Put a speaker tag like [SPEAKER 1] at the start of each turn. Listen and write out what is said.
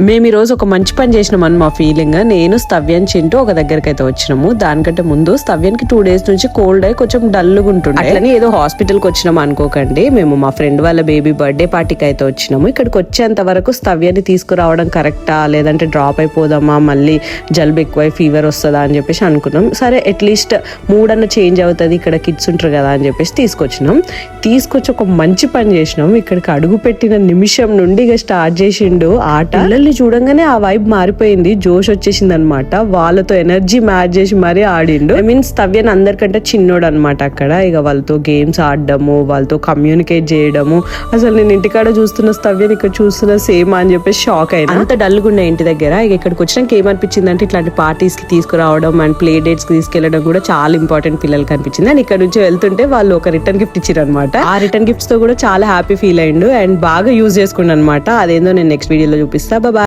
[SPEAKER 1] మేము ఈ రోజు ఒక మంచి పని చేసినామని మా ఫీలింగ్. నేను స్తవ్యం చింటూ ఒక దగ్గరికి అయితే వచ్చినాము. దానికంటే ముందు స్తవ్యానికి 2 days నుంచి కోల్డ్ అయ్యి కొంచెం డల్గా ఉంటుండే. అట్లని ఏదో హాస్పిటల్కి వచ్చినాము అనుకోకండి. మేము మా ఫ్రెండ్ వాళ్ళ బేబీ బర్త్డే పార్టీకి అయితే వచ్చినాము. ఇక్కడికి వచ్చేంత వరకు స్తవ్యాన్ని తీసుకురావడం కరెక్టా లేదంటే డ్రాప్ అయిపోదామా, మళ్ళీ జలుబు ఎక్కువై ఫీవర్ వస్తుందా అని చెప్పేసి అనుకున్నాం. సరే అట్లీస్ట్ మూడ్ అన్న చేంజ్ అవుతుంది, ఇక్కడ కిడ్స్ ఉంటారు కదా అని చెప్పేసి తీసుకొచ్చి ఒక మంచి పని చేసినాం. ఇక్కడికి అడుగు పెట్టిన నిమిషం నుండి ఇక స్టార్ట్ చేసిండు ఆట. పిల్లల్ని చూడంగానే ఆ వైబ్ మారిపోయింది, జోష్ వచ్చేసింది అనమాట. వాళ్ళతో ఎనర్జీ మ్యాచ్ చేసి మరీ ఆడిండు. ఐ మీన్ స్తవ్యన్ అందరికంటే చిన్నోడు అనమాట అక్కడ. ఇక వాళ్ళతో గేమ్స్ ఆడడము, వాళ్ళతో కమ్యూనికేట్ చేయడము. అసలు నేను ఇంటికాడ చూస్తున్న స్తవ్యన్ ఇక్కడ చూస్తున్న సేమ్ అని చెప్పేసి షాక్ అయినా. అంత డల్గా ఉండే ఇంటి దగ్గర. ఇక ఇక్కడికి వచ్చినాక ఏమనిపించింది అంటే ఇట్లాంటి పార్టీస్ కి తీసుకురావడం అండ్ ప్లే డేట్స్ కి తీసుకెళ్లడం కూడా చాలా ఇంపార్టెంట్ పిల్లలకి అనిపించింది. అండ్ ఇక్కడ నుంచి వెళ్తుంటే వాళ్ళు ఒక రిటర్న్ గిఫ్ట్ ఇచ్చారు అనమాట. ఆ రిటర్న్ గిఫ్ట్స్ తో కూడా చాలా హ్యాపీ ఫీల్ అయ్యిండు అండ్ బాగా యూజ్ చేసుకుండు అనమాట. అదేందో నేను నెక్స్ట్ వీడియోలో చూపిస్తా. బాయ్.